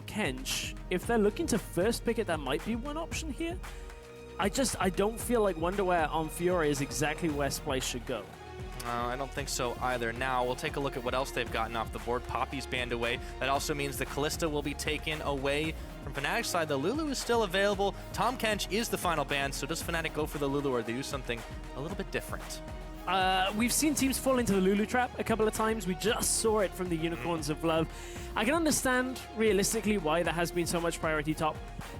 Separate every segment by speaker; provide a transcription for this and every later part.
Speaker 1: Kench, if they're looking to first pick it, that might be one option here. I don't feel like Wunderwear on Fiora is exactly where Splyce should go.
Speaker 2: No, I don't think so either. Now, we'll take a look at what else they've gotten off the board. Poppy's banned away. That also means the Kalista will be taken away. From Fnatic's side, the Lulu is still available. Tahm Kench is the final ban, so does Fnatic go for the Lulu or do they do something a little bit different?
Speaker 1: We've seen teams fall into the Lulu trap a couple of times. We just saw it from the Unicorns of Love. I can understand, realistically, why there has been so much priority top.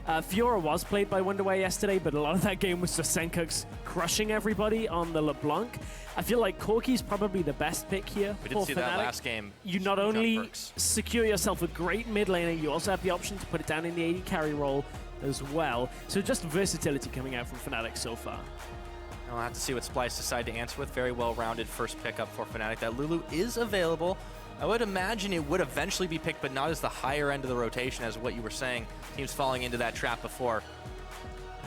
Speaker 1: Fiora was played by Wunderwear yesterday, but a lot of that game was just Sencux crushing everybody on the LeBlanc. I feel like Corki's probably the best pick here
Speaker 2: We
Speaker 1: for
Speaker 2: did see
Speaker 1: Fnatic.
Speaker 2: that last game.
Speaker 1: You not only secure yourself a great mid laner, you also have the option to put it down in the AD carry role as well. So just versatility coming out from Fnatic so far.
Speaker 2: I'll have to see what Splyce decide to answer with. Very well-rounded first pickup for Fnatic. That Lulu is available. I would imagine it would eventually be picked, but not as the higher end of the rotation as what you were saying. Teams falling into that trap before.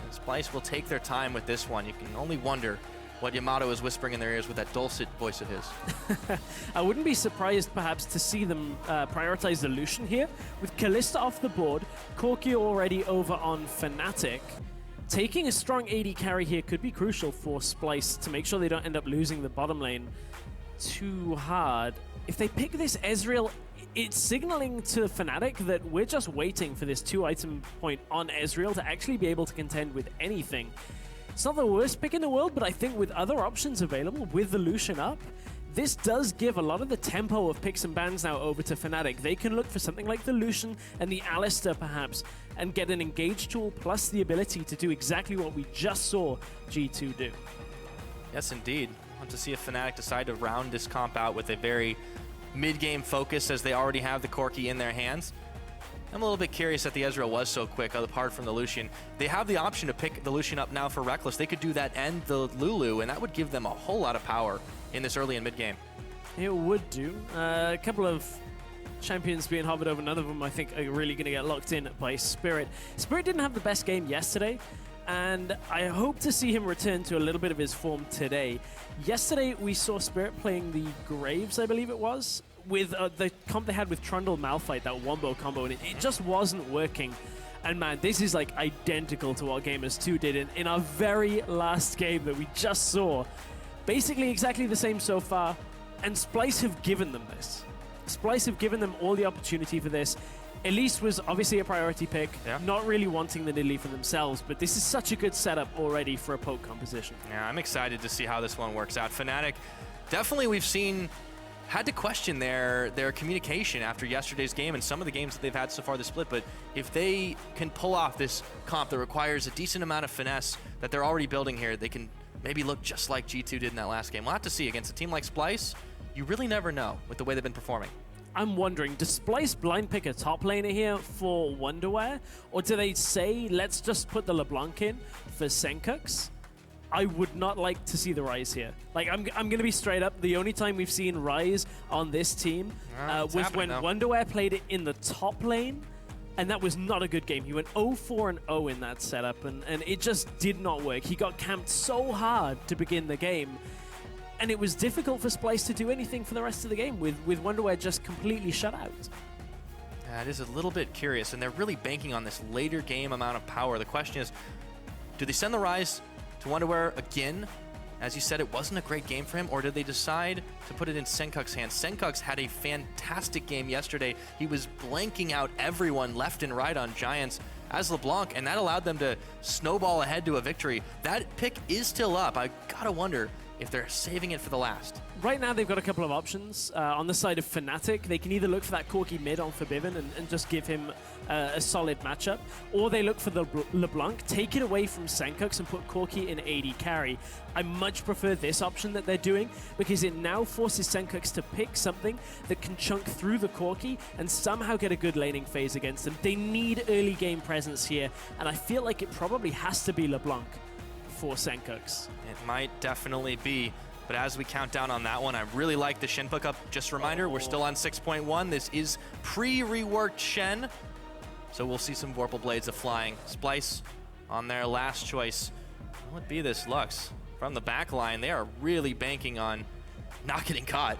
Speaker 2: And Splyce will take their time with this one. You can only wonder what Yamato is whispering in their ears with that dulcet voice of his.
Speaker 1: I wouldn't be surprised, perhaps, to see them prioritize the Lucian here. With Kalista off the board, Corki already over on Fnatic. Taking a strong AD carry here could be crucial for Splyce to make sure they don't end up losing the bottom lane too hard. If they pick this Ezreal, it's signaling to Fnatic that we're just waiting for this 2-item point on Ezreal to actually be able to contend with anything. It's not the worst pick in the world, but I think with other options available, with the Lucian up, this does give a lot of the tempo of picks and bans now over to Fnatic. They can look for something like the Lucian and the Alistar, perhaps, and get an engage tool plus the ability to do exactly what we just saw G2 do.
Speaker 2: Yes, indeed. I want to see if Fnatic decide to round this comp out with a very mid-game focus, as they already have the Corki in their hands. I'm a little bit curious that the Ezreal was so quick, apart from the Lucian. They have the option to pick the Lucian up now for Rekkles. They could do that and the Lulu, and that would give them a whole lot of power in this early and mid-game.
Speaker 1: It would do. A couple of champions being hovered over, none of them, I think, are really going to get locked in by Spirit. Spirit didn't have the best game yesterday, and I hope to see him return to a little bit of his form today. Yesterday, we saw Spirit playing the Graves, I believe it was, with the comp they had with Trundle Malphite, that wombo combo, and it just wasn't working. And man, this is like identical to what Gamers 2 did in our very last game that we just saw. Basically exactly the same so far, and Splyce have given them this. Splyce have given them all the opportunity for this. Elise was obviously a priority pick, not really wanting the Nidalee for themselves, but this is such a good setup already for a poke composition.
Speaker 2: Yeah, I'm excited to see how this one works out. Fnatic, definitely we've seen, had to question their communication after yesterday's game and some of the games that they've had so far this split, but if they can pull off this comp that requires a decent amount of finesse that they're already building here, they can maybe look just like G2 did in that last game. We'll have to see. Against a team like Splyce, you really never know with the way they've been performing.
Speaker 1: I'm wondering, does Splyce blind pick a top laner here for Wunderwear? Or do they say, let's just put the LeBlanc in for Sencux? I would not like to see the Ryze here. Like, I'm going to be straight up. The only time we've seen Ryze on this team was when Wunderwear played it in the top lane, and that was not a good game. He went 0-4-0 in that setup, and it just did not work. He got camped so hard to begin the game, and it was difficult for Splyce to do anything for the rest of the game, with Wunderwear just completely shut out.
Speaker 2: That is a little bit curious, and they're really banking on this later game amount of power. The question is, do they send the Ryze to Wunderwear again? As you said, it wasn't a great game for him, or did they decide to put it in Sencux's hands? Sencux had a fantastic game yesterday. He was blanking out everyone left and right on Giants as LeBlanc, and that allowed them to snowball ahead to a victory. That pick is still up. I gotta wonder if they're saving it for the last.
Speaker 1: Right now, they've got a couple of options. On the side of Fnatic, they can either look for that Corki mid on Febiven and just give him a solid matchup, or they look for the LeBlanc, take it away from Sencux and put Corki in AD carry. I much prefer this option that they're doing, because it now forces Sencux to pick something that can chunk through the Corki and somehow get a good laning phase against them. They need early game presence here, and I feel like it probably has to be LeBlanc for Sencux.
Speaker 2: It might definitely be. But as we count down on that one, I really like the Shen pickup. Just a reminder, we're still on 6.1. This is pre-reworked Shen. So we'll see some Vorpal Blades of flying. Splyce on their last choice. Will it be this Lux? From the back line, they are really banking on not getting caught.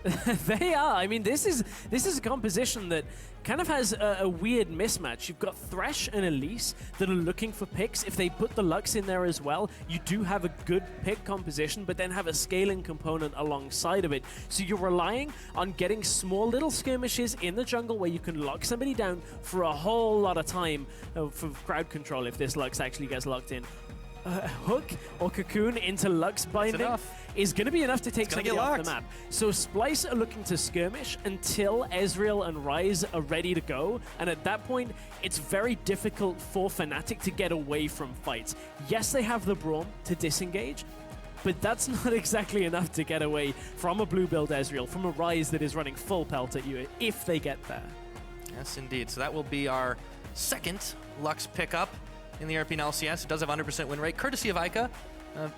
Speaker 1: They are. I mean, this is a composition that kind of has a weird mismatch. You've got Thresh and Elise that are looking for picks. If they put the Lux in there as well, you do have a good pick composition, but then have a scaling component alongside of it. So you're relying on getting small little skirmishes in the jungle where you can lock somebody down for a whole lot of time for crowd control if this Lux actually gets locked in. Hook or Cocoon into Lux binding is going to be enough to take somebody off the map. So Splyce are looking to skirmish until Ezreal and Ryze are ready to go, and at that point, it's very difficult for Fnatic to get away from fights. Yes, they have the Braum to disengage, but that's not exactly enough to get away from a blue build Ezreal, from a Ryze that is running full pelt at you if they get there.
Speaker 2: Yes, indeed. So that will be our second Lux pickup in the European LCS. It does have 100% win rate, courtesy of Ica.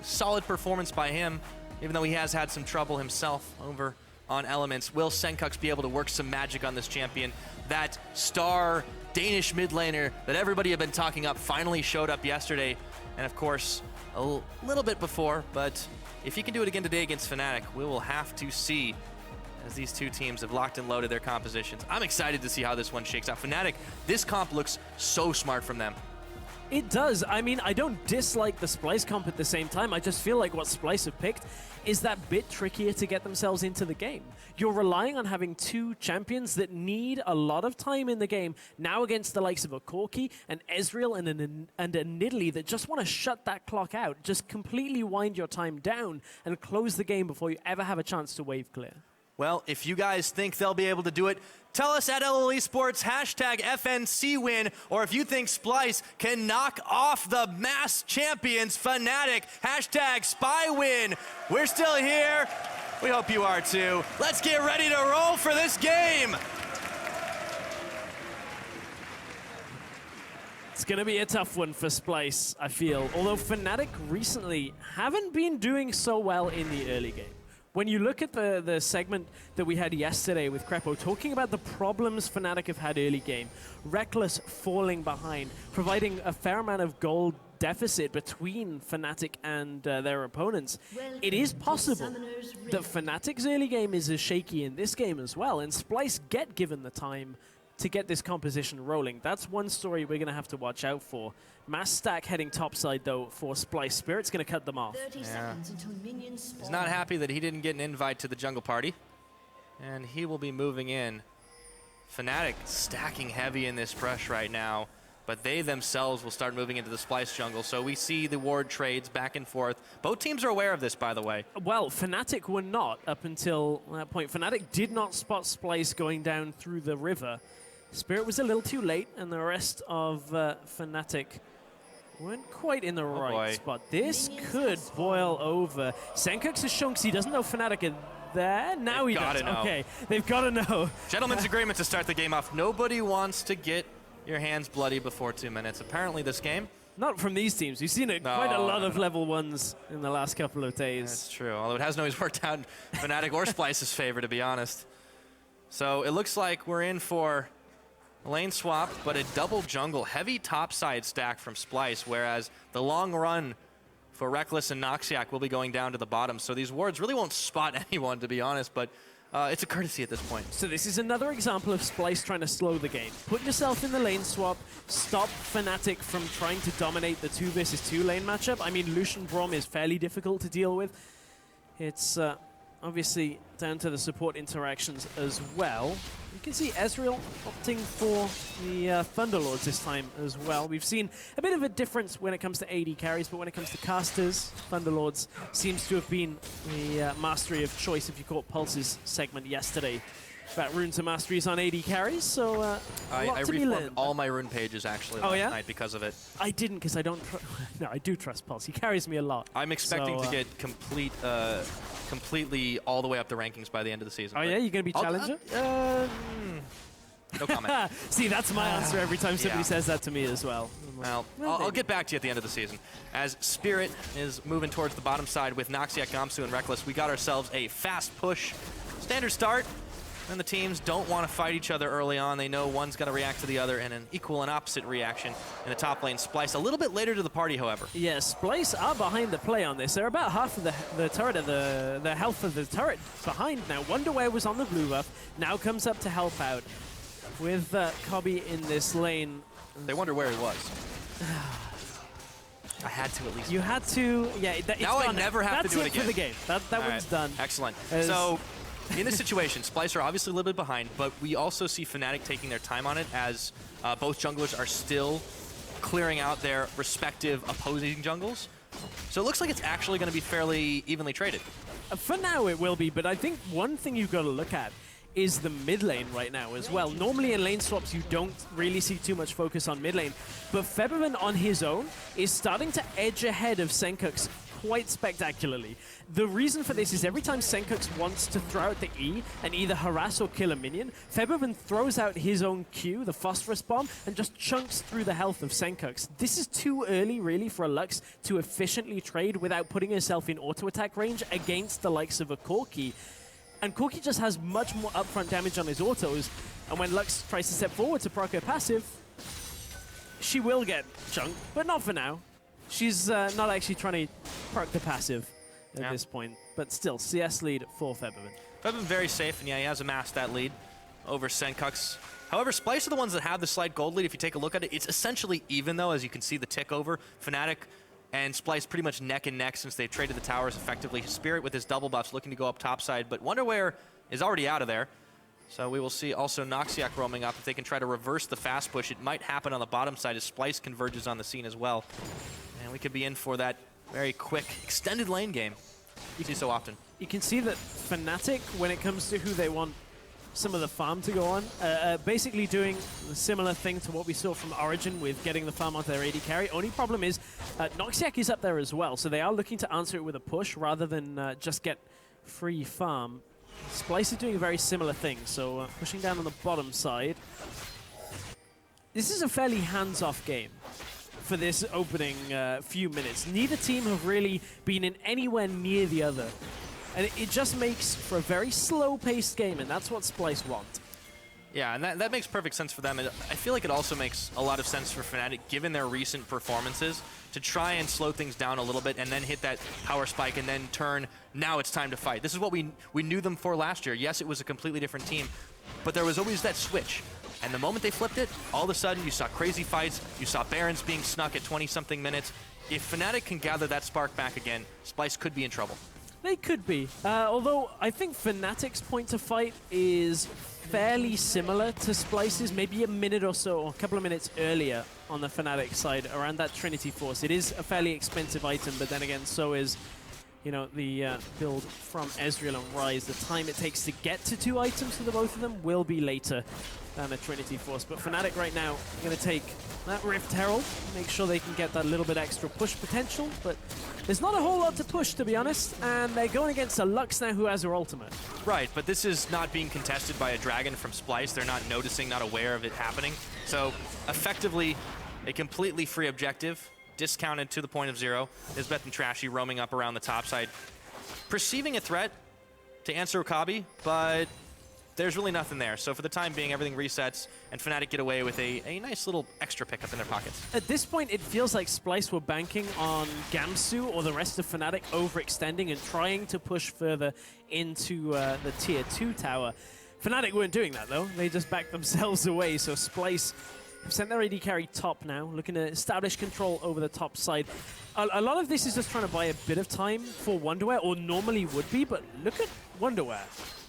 Speaker 2: Solid performance by him, even though he has had some trouble himself over on Elements. Will Sencux be able to work some magic on this champion? That star Danish mid laner that everybody had been talking up finally showed up yesterday, and of course, a little bit before, but if he can do it again today against Fnatic, we will have to see, as these two teams have locked and loaded their compositions. I'm excited to see how this one shakes out. Fnatic, this comp looks so smart from them.
Speaker 1: It does. I mean, I don't dislike the Splyce comp at the same time. I just feel like what Splyce have picked is that bit trickier to get themselves into the game. You're relying on having two champions that need a lot of time in the game, now against the likes of a Corki, an Ezreal, and a Nidalee that just want to shut that clock out, just completely wind your time down and close the game before you ever have a chance to wave clear.
Speaker 2: Well, if you guys think they'll be able to do it, tell us at LL Esports, hashtag FNCWin, or if you think Splyce can knock off the mass champions, Fnatic, hashtag SpyWin. We're still here. We hope you are too. Let's get ready to roll for this game.
Speaker 1: It's going to be a tough one for Splyce, I feel. Although Fnatic recently haven't been doing so well in the early game. When you look at the segment that we had yesterday with Crepo talking about the problems Fnatic have had early game, Rekkles falling behind, providing a fair amount of gold deficit between Fnatic and their opponents, it is possible that Fnatic's early game is as shaky in this game as well, and Splyce get given the time to get this composition rolling. That's one story we're going to have to watch out for. Mass stack heading topside, though, for Splyce. Spirit's going to cut them off.
Speaker 2: Yeah. He's not happy that he didn't get an invite to the jungle party, and he will be moving in. Fnatic stacking heavy in this brush right now, but they themselves will start moving into the Splyce jungle, so we see the ward trades back and forth. Both teams are aware of this, by the way.
Speaker 1: Well, Fnatic were not up until that point. Fnatic did not spot Splyce going down through the river. Spirit was a little too late, and the rest of Fnatic weren't quite in the right spot. This could boil over. Sencux is shown because he doesn't know Fnatic are there. Now he does. Okay, they've got to know.
Speaker 2: Gentlemen's agreement to start the game off. Nobody wants to get your hands bloody before 2 minutes. Apparently this game.
Speaker 1: Not from these teams. We've seen quite a lot of level ones in the last couple of days.
Speaker 2: That's true, although it hasn't always worked out in Fnatic or Splyce's favor, to be honest. So it looks like we're in for lane swap, but a double jungle, heavy topside stack from Splyce, whereas the long run for Rekkles and Noxiak will be going down to the bottom. So these wards really won't spot anyone, to be honest, but it's a courtesy at this point.
Speaker 1: So this is another example of Splyce trying to slow the game. Put yourself in the lane swap, stop Fnatic from trying to dominate the 2 versus 2 lane matchup. I mean, Lucian Braum is fairly difficult to deal with. It's obviously down to the support interactions as well. You can see Ezreal opting for the Thunderlords this time as well. We've seen a bit of a difference when it comes to AD carries, but when it comes to casters, Thunderlords seems to have been the mastery of choice, if you caught Pulse's segment yesterday about runes and masteries on AD carries, so
Speaker 2: I reformed all my rune pages actually last night because of it.
Speaker 1: I didn't, because I don't no, I do trust Pulse. He carries me a lot.
Speaker 2: I'm expecting to get completely all the way up the rankings by the end of the season.
Speaker 1: Oh yeah, you're going to be challenger?
Speaker 2: No comment.
Speaker 1: See, that's my answer every time somebody says that to me as well.
Speaker 2: Well, I'll get back to you at the end of the season. As Spirit is moving towards the bottom side with Noxiak, Gamsu, and Rekkles, we got ourselves a fast push. Standard start. And the teams don't want to fight each other early on. They know one's got to react to the other, and an equal and opposite reaction in the top lane. Splyce a little bit later to the party, however.
Speaker 1: Yeah, Splyce are behind the play on this. They're about half of the turret, of the health of the turret behind now. Wunderwear was on the blue buff, now comes up to help out with Kobbe in this lane.
Speaker 2: They wonder where he was. I had to at least.
Speaker 1: You had to, yeah.
Speaker 2: Now I never have to do it again.
Speaker 1: That's it for the game. That one's done.
Speaker 2: Excellent. So, in this situation, Splyce are obviously a little bit behind, but we also see Fnatic taking their time on it as both junglers are still clearing out their respective opposing jungles. So it looks like it's actually going to be fairly evenly traded.
Speaker 1: For now it will be, but I think one thing you've got to look at is the mid lane right now as well. Normally in lane swaps you don't really see too much focus on mid lane, but Febiven on his own is starting to edge ahead of Sencux quite spectacularly. The reason for this is every time Sencux wants to throw out the E and either harass or kill a minion, Febiven throws out his own Q, the phosphorus bomb, and just chunks through the health of Sencux. This is too early really for a Lux to efficiently trade without putting herself in auto attack range against the likes of a Corki. And Corki just has much more upfront damage on his autos, and when Lux tries to step forward to proc her passive, she will get chunked, but not for now. She's not actually trying to proc the passive at this point, but still, CS lead for Febiven.
Speaker 2: Febiven very safe, and yeah, he has amassed that lead over Sencux. However, Splyce are the ones that have the slight gold lead. If you take a look at it, it's essentially even, though, as you can see the tick over. Fnatic and Splyce pretty much neck and neck since they've traded the towers effectively. Spirit with his double buffs looking to go up topside, but Wunderwear is already out of there. So we will see also Noxiak roaming up. If they can try to reverse the fast push, it might happen on the bottom side as Splyce converges on the scene as well. And we could be in for that very quick, extended lane game you see so often.
Speaker 1: You can see that Fnatic, when it comes to who they want some of the farm to go on, basically doing a similar thing to what we saw from Origin with getting the farm onto their AD carry. Only problem is Noxiak is up there as well, so they are looking to answer it with a push rather than just get free farm. Splyce is doing a very similar thing, so pushing down on the bottom side. This is a fairly hands-off game for this opening few minutes. Neither team have really been in anywhere near the other. And it just makes for a very slow-paced game, and that's what Splyce want.
Speaker 2: Yeah, and that makes perfect sense for them. And I feel like it also makes a lot of sense for Fnatic, given their recent performances, to try and slow things down a little bit and then hit that power spike and then turn, now it's time to fight. This is what we knew them for last year. Yes, it was a completely different team, but there was always that switch. And the moment they flipped it, all of a sudden you saw crazy fights, you saw Barons being snuck at 20-something minutes. If Fnatic can gather that spark back again, Splyce could be in trouble.
Speaker 1: They could be, although I think Fnatic's point to fight is fairly similar to Splyce's, maybe a minute or so, or a couple of minutes earlier on the Fnatic side, around that Trinity Force. It is a fairly expensive item, but then again, so is, you know, the build from Ezreal and Ryze. The time it takes to get to 2 items for the both of them will be later than a Trinity Force. But Fnatic right now are going to take that Rift Herald, make sure they can get that little bit extra push potential, but there's not a whole lot to push, to be honest, and they're going against a Lux now who has her ultimate.
Speaker 2: Right, but this is not being contested by a Dragon from Splyce. They're not noticing, not aware of it happening. So effectively, a completely free objective, discounted to the point of 0. Nisbeth and Trashy roaming up around the top side, perceiving a threat to answer Kobbe, but there's really nothing there. So for the time being, everything resets, and Fnatic get away with a nice little extra pickup in their pockets.
Speaker 1: At this point, it feels like Splyce were banking on Gamsu or the rest of Fnatic overextending and trying to push further into the tier 2 tower. Fnatic weren't doing that, though. They just backed themselves away, so Splyce have sent their AD carry top now, looking to establish control over the top side. A lot of this is just trying to buy a bit of time for Wunderwear, or normally would be, but look at Wunderwear.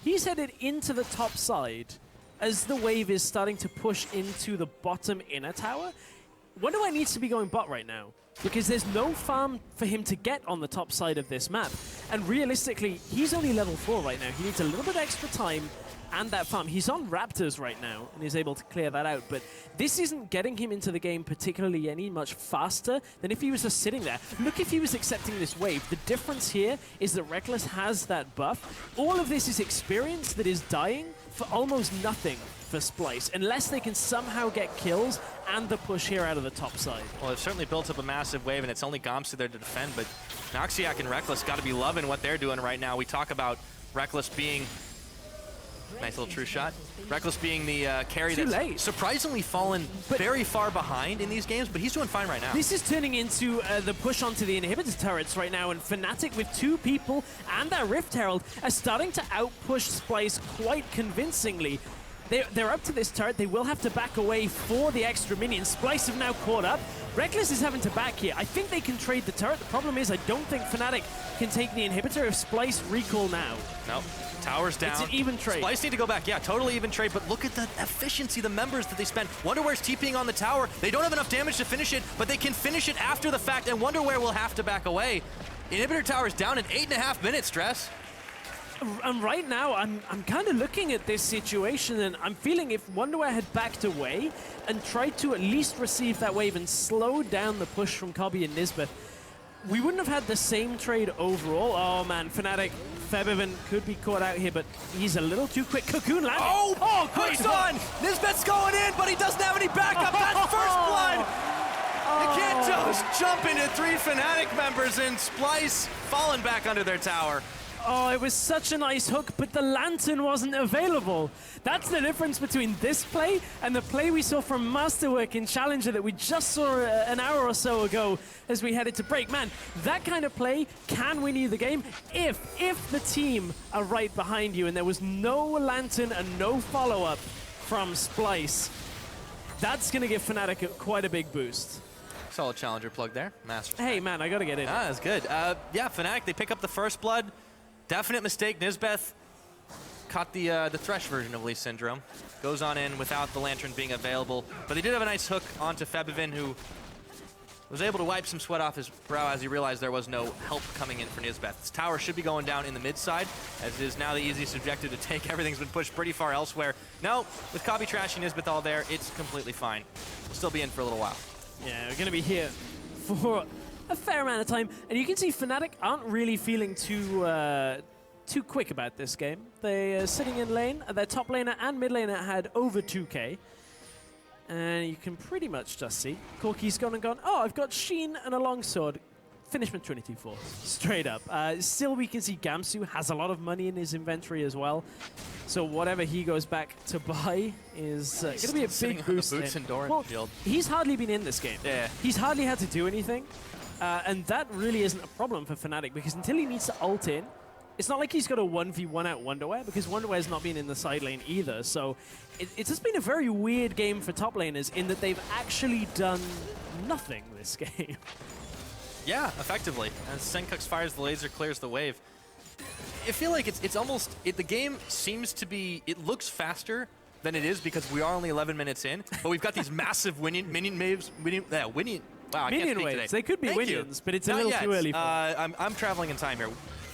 Speaker 1: He's headed into the top side as the wave is starting to push into the bottom inner tower. Wunderwear needs to be going bot right now, because there's no farm for him to get on the top side of this map. And realistically, he's only level 4 right now. He needs a little bit extra time and that farm. He's on Raptors right now and is able to clear that out, but this isn't getting him into the game particularly any much faster than if he was just sitting there. Look, if he was accepting this wave, the difference here is that Rekkles has that buff. All of this is experience that is dying for almost nothing for Splyce, unless they can somehow get kills and the push here out of the top side.
Speaker 2: Well, they've certainly built up a massive wave, and it's only Gamsu there to defend, but Noxiak and Rekkles got to be loving what they're doing right now. We talk about Rekkles being Nice little true shot. Rekkles being the carry
Speaker 1: Too
Speaker 2: that's
Speaker 1: late.
Speaker 2: surprisingly fallen very far behind in these games, but he's doing fine right now.
Speaker 1: This is turning into the push onto the inhibitor turrets right now, and Fnatic with 2 people and that Rift Herald are starting to outpush Splyce quite convincingly. They're up to this turret. They will have to back away for the extra minions. Splyce have now caught up. Rekkles is having to back here. I think they can trade the turret. The problem is I don't think Fnatic can take the inhibitor if Splyce recall now.
Speaker 2: Nope. Tower's down.
Speaker 1: It's an even trade.
Speaker 2: Splyce need to go back. Yeah, totally even trade, but look at the efficiency, the members that they spent. Wunderwear's TPing on the tower. They don't have enough damage to finish it, but they can finish it after the fact, and Wunderwear will have to back away. Inhibitor tower's down in 8.5 minutes, Stress.
Speaker 1: And right now, I'm kind of looking at this situation, and I'm feeling if Wunderwear had backed away and tried to at least receive that wave and slow down the push from Kobbe and Nisbeth, we wouldn't have had the same trade overall. Oh man, Fnatic, Febiven could be caught out here, but he's a little too quick. Cocoon landing.
Speaker 2: Oh, quick on! Nisbeth's going in, but he doesn't have any backup. That's first blood! You can't just jump into 3 Fnatic members and Splyce falling back under their tower.
Speaker 1: Oh, it was such a nice hook, but the lantern wasn't available. That's the difference between this play and the play we saw from Masterwork in Challenger that we just saw an hour or so ago as we headed to break. Man, that kind of play can win you the game if the team are right behind you and there was no lantern and no follow-up from Splyce. That's going to give Fnatic quite a big boost.
Speaker 2: Solid challenger plug there. Master.
Speaker 1: Hey, man, I got to get in.
Speaker 2: Ah, that's good. Yeah, Fnatic, they pick up the first blood. Definite mistake. Nisbeth caught the Thresh version of Elise Syndrome. Goes on in without the Lantern being available. But they did have a nice hook onto Febiven, who was able to wipe some sweat off his brow as he realized there was no help coming in for Nisbeth. This tower should be going down in the mid side, as it is now the easiest objective to take. Everything's been pushed pretty far elsewhere. No, with Kobbe, Trashy, Nisbeth all there, it's completely fine. We'll still be in for a little while. Yeah,
Speaker 1: we're going to be here for a fair amount of time, and you can see Fnatic aren't really feeling too quick about this game. They are sitting in lane. Their top laner and mid laner had over 2k, and you can pretty much just see Corki's gone and gone. Oh, I've got Shen and a longsword. Finish with 22-4, straight up. Still, we can see Gamsu has a lot of money in his inventory as well. So whatever he goes back to buy is going to be a big boost.
Speaker 2: Boots and door
Speaker 1: well,
Speaker 2: shield.
Speaker 1: He's hardly been in this game.
Speaker 2: Yeah.
Speaker 1: He's hardly had to do anything. And that really isn't a problem for Fnatic, because until he needs to ult in, it's not like he's got a 1v1 out Wunderwear, because Wunderwear's not been in the side lane either. So it's just been a very weird game for top laners in that they've actually done nothing this game.
Speaker 2: Yeah, effectively. As Sencux fires the laser, clears the wave. I feel like it's almost, the game seems to be, it looks faster than it is because we are only 11 minutes in, but we've got these massive minion waves, wow,
Speaker 1: minion waves.
Speaker 2: Today.
Speaker 1: They could be minions, but it's a little too early for
Speaker 2: I'm traveling in time here.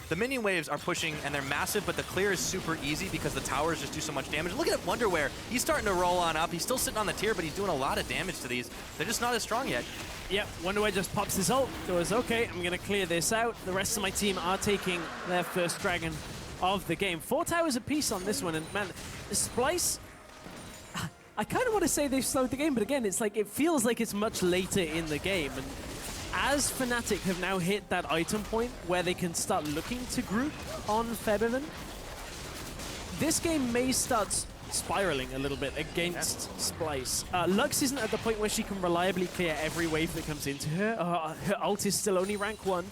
Speaker 2: The minion waves are pushing, and they're massive, but the clear is super easy because the towers just do so much damage. Look at Wunderwear. He's starting to roll on up. He's still sitting on the tier, but he's doing a lot of damage to these. They're just not as strong yet.
Speaker 1: Yep, Wunderwear just pops his ult. Goes, okay, I'm going to clear this out. The rest of my team are taking their first dragon of the game. 4 towers apiece on this one, and man, Splyce, I kind of want to say they've slowed the game, but again, it's like it feels like it's much later in the game. And as Fnatic have now hit that item point where they can start looking to group on Febiven, this game may start spiraling a little bit against Splyce. Lux isn't at the point where she can reliably clear every wave that comes into her. Her ult is still only rank 1.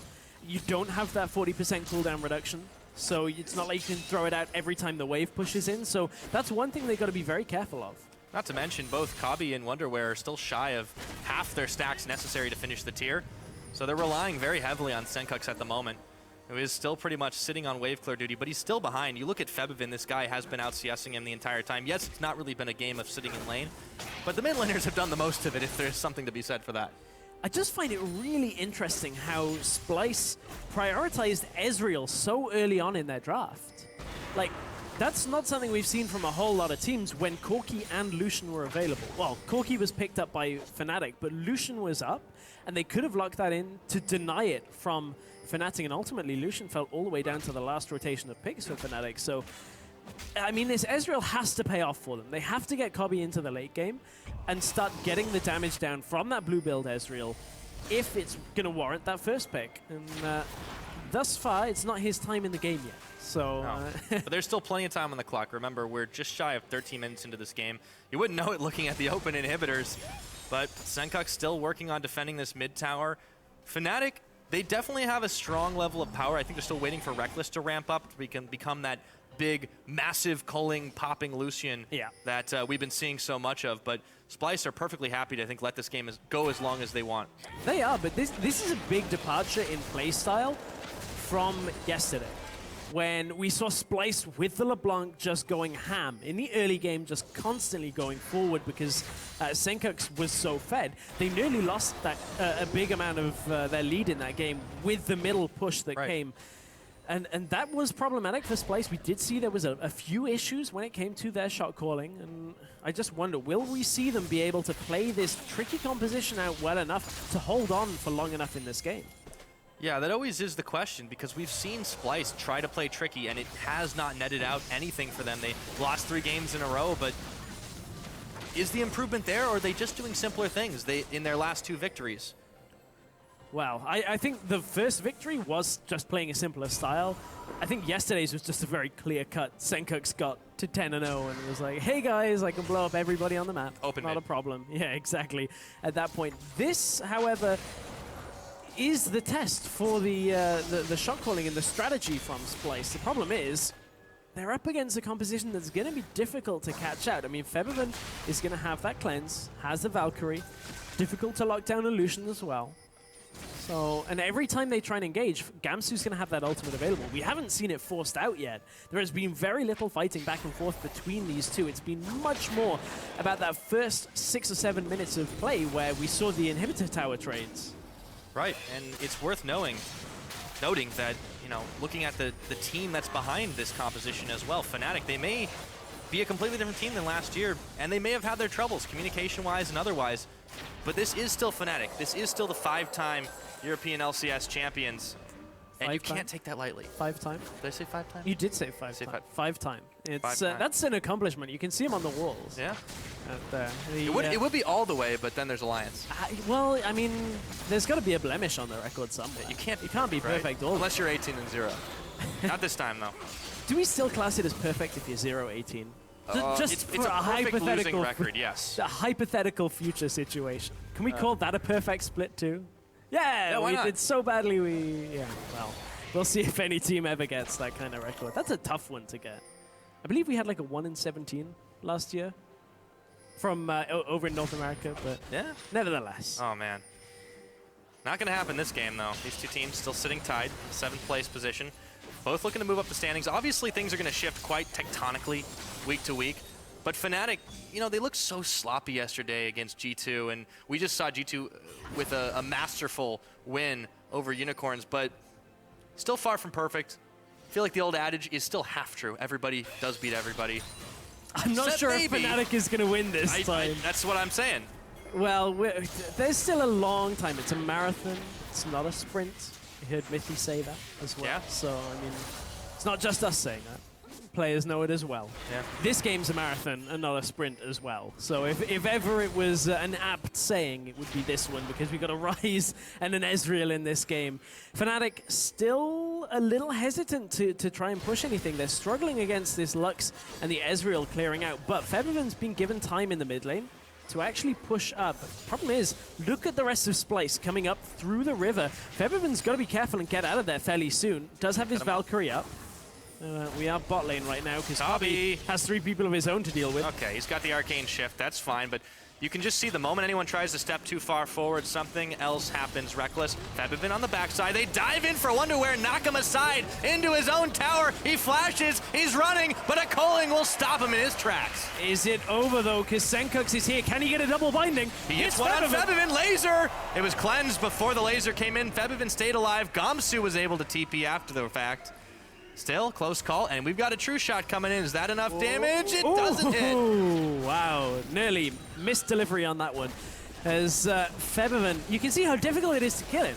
Speaker 1: You don't have that 40% cooldown reduction, so it's not like you can throw it out every time the wave pushes in. So that's one thing they've got to be very careful of.
Speaker 2: Not to mention, both Kobbe and Wunderwear are still shy of half their stacks necessary to finish the tier. So they're relying very heavily on Sencux at the moment, who is still pretty much sitting on wave clear duty, but he's still behind. You look at Febiven, this guy has been out CSing him the entire time. Yes, it's not really been a game of sitting in lane, but the mid laners have done the most of it, if there's something to be said for that.
Speaker 1: I just find it really interesting how Splyce prioritized Ezreal so early on in their draft. Like, that's not something we've seen from a whole lot of teams when Corki and Lucian were available. Well, Corki was picked up by Fnatic, but Lucian was up, and they could have locked that in to deny it from Fnatic, and ultimately Lucian fell all the way down to the last rotation of picks for Fnatic. So, I mean, this Ezreal has to pay off for them. They have to get Kobbe into the late game and start getting the damage down from that blue build Ezreal if it's going to warrant that first pick. And thus far, it's not his time in the game yet. So,
Speaker 2: But there's still plenty of time on the clock. Remember, we're just shy of 13 minutes into this game. You wouldn't know it looking at the open inhibitors, but Sencux still working on defending this mid tower. Fnatic, they definitely have a strong level of power. I think they're still waiting for Rekkles to ramp up so we can become that big, massive, culling, popping Lucian that we've been seeing so much of. But Splyce are perfectly happy to, I think, let this game go as long as they want.
Speaker 1: They are, but this is a big departure in playstyle from yesterday, when we saw Splyce with the LeBlanc just going ham. In the early game, just constantly going forward because Sencux was so fed. They nearly lost that a big amount of their lead in that game with the middle push that came. And that was problematic for Splyce. We did see there was a few issues when it came to their shot calling, and I just wonder, will we see them be able to play this tricky composition out well enough to hold on for long enough in this game?
Speaker 2: Yeah, that always is the question, because we've seen Splyce try to play tricky, and it has not netted out anything for them. They lost 3 games in a row, but is the improvement there, or are they just doing simpler things in their last 2 victories?
Speaker 1: Well, I think the first victory was just playing a simpler style. I think yesterday's was just a very clear-cut. Sencux got to 10-0 and was like, hey guys, I can blow up everybody on the map.
Speaker 2: Open
Speaker 1: Not
Speaker 2: mid.
Speaker 1: a problem. Yeah, exactly. At that point. This, however, is the test for the shot calling and the strategy from Splyce. The problem is, they're up against a composition that's going to be difficult to catch out. I mean, Febiven is going to have that cleanse, has the Valkyrie, difficult to lock down a Lucian as well. So, and every time they try and engage, Gamsu's going to have that ultimate available. We haven't seen it forced out yet. There has been very little fighting back and forth between these two. It's been much more about that first 6 or 7 minutes of play where we saw the inhibitor tower trades.
Speaker 2: Right, and it's worth noting that, you know, looking at the team that's behind this composition as well, Fnatic, they may be a completely different team than last year, and they may have had their troubles communication-wise and otherwise, but this is still Fnatic. This is still the 5-time European LCS champions, and you can't take that lightly.
Speaker 1: 5 times?
Speaker 2: Did I say 5 times?
Speaker 1: You did say 5 times. 5 times. It's that's an accomplishment. You can see them on the walls.
Speaker 2: Yeah.
Speaker 1: It
Speaker 2: would be all the way, but then there's Alliance.
Speaker 1: Well, I mean, there's got to be a blemish on the record somewhere.
Speaker 2: You can't
Speaker 1: be perfect all
Speaker 2: unless you're 18-0. Not this time though.
Speaker 1: Do we still class it as perfect if you're 0-18? Just
Speaker 2: it's
Speaker 1: for
Speaker 2: a
Speaker 1: a
Speaker 2: perfect losing
Speaker 1: hypothetical
Speaker 2: record, yes.
Speaker 1: A hypothetical future situation. Can we call that a perfect split too? Yeah,
Speaker 2: why
Speaker 1: we
Speaker 2: not?
Speaker 1: did so badly. Well, we'll see if any team ever gets that kind of record. That's a tough one to get. I believe we had like a 1-17 last year from over in North America, but nevertheless.
Speaker 2: Oh man. Not going to happen this game though. These two teams still sitting tied, 7th place position. Both looking to move up the standings. Obviously, things are going to shift quite tectonically week to week. But Fnatic, you know, they looked so sloppy yesterday against G2, and we just saw G2 with a masterful win over Unicorns, but still far from perfect. I feel like the old adage is still half true. Everybody does beat everybody.
Speaker 1: I'm not sure if Fnatic is going to win this time.
Speaker 2: That's what I'm saying.
Speaker 1: Well, there's still a long time. It's a marathon. It's not a sprint. You heard Mithy say that as well.
Speaker 2: Yeah.
Speaker 1: So, I mean, it's not just us saying that. Players know it as well.
Speaker 2: Yeah.
Speaker 1: This game's a marathon and not a sprint as well. So if ever it was an apt saying, it would be this one, because we've got a Ryze and an Ezreal in this game. Fnatic still a little hesitant to try and push anything. They're struggling against this Lux and the Ezreal clearing out, but Febiven's been given time in the mid lane to actually push up. Problem is, look at the rest of Splyce coming up through the river. Febiven's got to be careful and get out of there fairly soon. Does have his Valkyrie up. We are bot lane right now because Kobbe has 3 people of his own to deal with.
Speaker 2: Okay, he's got the arcane shift. That's fine, but you can just see the moment anyone tries to step too far forward, something else happens. Rekkles, Febiven on the backside. They dive in for Wunderwear, knock him aside into his own tower. He flashes, he's running, but a culling will stop him in his tracks.
Speaker 1: Is it over though? Because Sencux is here. Can he get a double binding?
Speaker 2: He gets one on Febiven. Laser! It was cleansed before the laser came in. Febiven stayed alive. Gamsu was able to TP after the fact. Still, close call, and we've got a true shot coming in. Is that enough damage? It doesn't hit.
Speaker 1: Wow, nearly missed delivery on that one. As Febiven, you can see how difficult it is to kill him.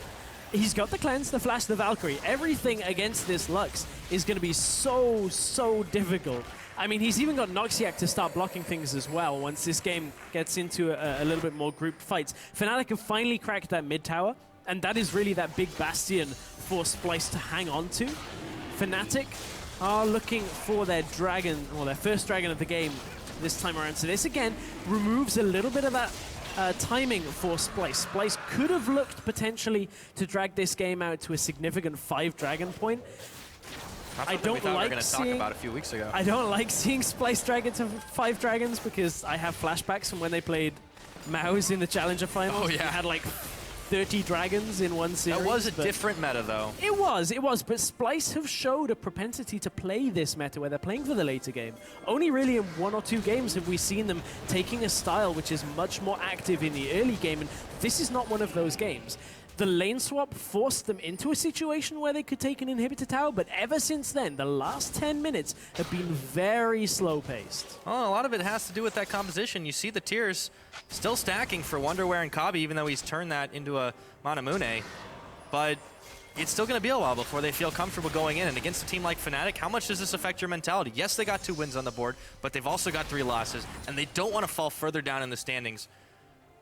Speaker 1: He's got the cleanse, the flash, the Valkyrie. Everything against this Lux is going to be so difficult. I mean, he's even got Noxiak to start blocking things as well once this game gets into a little bit more grouped fights. Fnatic have finally cracked that mid tower, and that is really that big bastion for Splyce to hang on to. Fnatic are looking for their dragon, or their first dragon of the game this time around. So this again removes a little bit of that timing for Splyce. Splyce could have looked potentially to drag this game out to a significant 5 dragon point. I don't like seeing,
Speaker 2: about a few weeks ago.
Speaker 1: I don't like seeing Splyce drag it to 5 dragons because I have flashbacks from when they played Mouse in the Challenger Finals.
Speaker 2: Oh yeah,
Speaker 1: they had like 30 dragons in one series.
Speaker 2: That was a different meta, though.
Speaker 1: It was. But Splyce have showed a propensity to play this meta where they're playing for the later game. Only really in 1 or 2 games have we seen them taking a style which is much more active in the early game, and this is not one of those games. The lane swap forced them into a situation where they could take an inhibitor tower, but ever since then, the last 10 minutes have been very slow-paced.
Speaker 2: Well, a lot of it has to do with that composition. You see the tiers still stacking for Wunderwear and Kobbe, even though he's turned that into a Manamune. But it's still going to be a while before they feel comfortable going in. And against a team like Fnatic, how much does this affect your mentality? Yes, they got 2 wins on the board, but they've also got 3 losses, and they don't want to fall further down in the standings.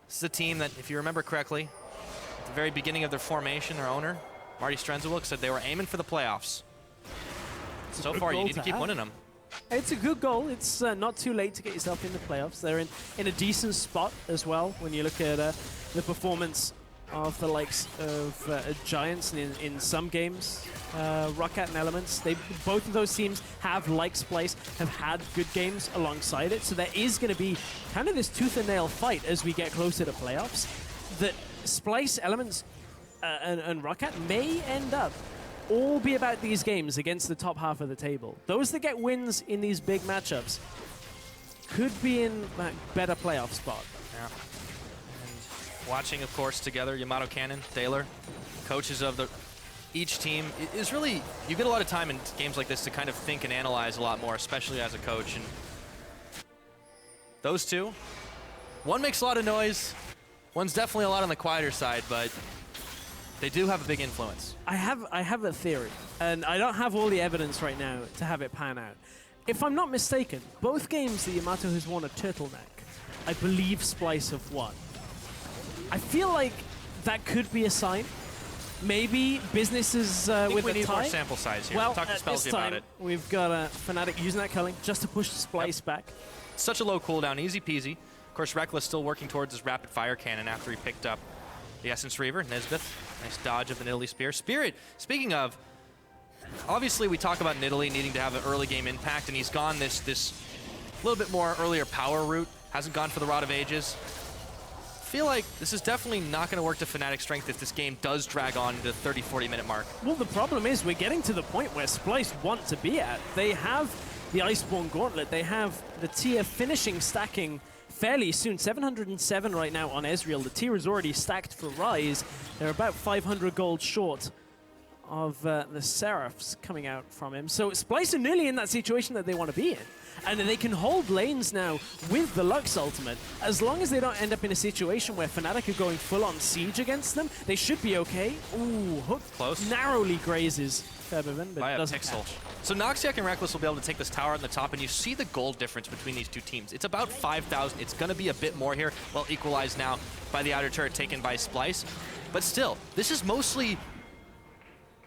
Speaker 2: This is a team that, if you remember correctly, at the very beginning of their formation, their owner, Marty Strenzewilk, said they were aiming for the playoffs. So far, you need to keep winning them.
Speaker 1: It's a good goal. It's not too late to get yourself in the playoffs. They're in a decent spot as well when you look at the performance of the likes of Giants in some games. Roccat and Elements, both of those teams have, like Splyce, have had good games alongside it. So there is going to be kind of this tooth and nail fight as we get closer to playoffs. That Splyce, Elements, and Roccat may end up all be about these games against the top half of the table. Those that get wins in these big matchups could be in a better playoff spot.
Speaker 2: Yeah. And watching, of course, together, Yamato Cannon, Taylor, coaches of each team, is really, you get a lot of time in games like this to kind of think and analyze a lot more, especially as a coach. And those two, one makes a lot of noise, one's definitely a lot on the quieter side, but they do have a big influence. I
Speaker 1: have a theory, and I don't have all the evidence right now to have it pan out. If I'm not mistaken, both games that Yamato has won a turtleneck, I believe Splyce have won. I feel like that could be a sign. Maybe businesses with
Speaker 2: we
Speaker 1: a
Speaker 2: need
Speaker 1: tie.
Speaker 2: more sample size here.
Speaker 1: Well,
Speaker 2: Talk to Spelsy about it.
Speaker 1: We've got Fnatic using that culling just to push Splyce back.
Speaker 2: Such a low cooldown, easy peasy. Of course, Rekkles still working towards his rapid fire cannon after he picked up the Essence Reaver. Nisbeth, nice dodge of the Nidalee Spear. Spirit, speaking of, obviously we talk about Nidalee needing to have an early game impact, and he's gone this little bit more earlier power route. Hasn't gone for the Rod of Ages. I feel like this is definitely not going to work to Fnatic's strength if this game does drag on to the 30-40 minute mark.
Speaker 1: Well, the problem is we're getting to the point where Splyce want to be at. They have the Iceborne Gauntlet. They have the tier finishing stacking fairly soon. 707 right now on Ezreal. The tier is already stacked for Ryze. They're about 500 gold short of the Seraphs coming out from him. So Splyce are nearly in that situation that they want to be in. And they can hold lanes now with the Lux ultimate. As long as they don't end up in a situation where Fnatic are going full on siege against them, they should be okay. Ooh, hook
Speaker 2: close.
Speaker 1: Narrowly grazes Febiven, but it doesn't catch.
Speaker 2: So Noxiak and Rekkles will be able to take this tower on the top, and you see the gold difference between these two teams. It's about 5,000. It's going to be a bit more here. Well, equalized now by the outer turret taken by Splyce. But still, this is mostly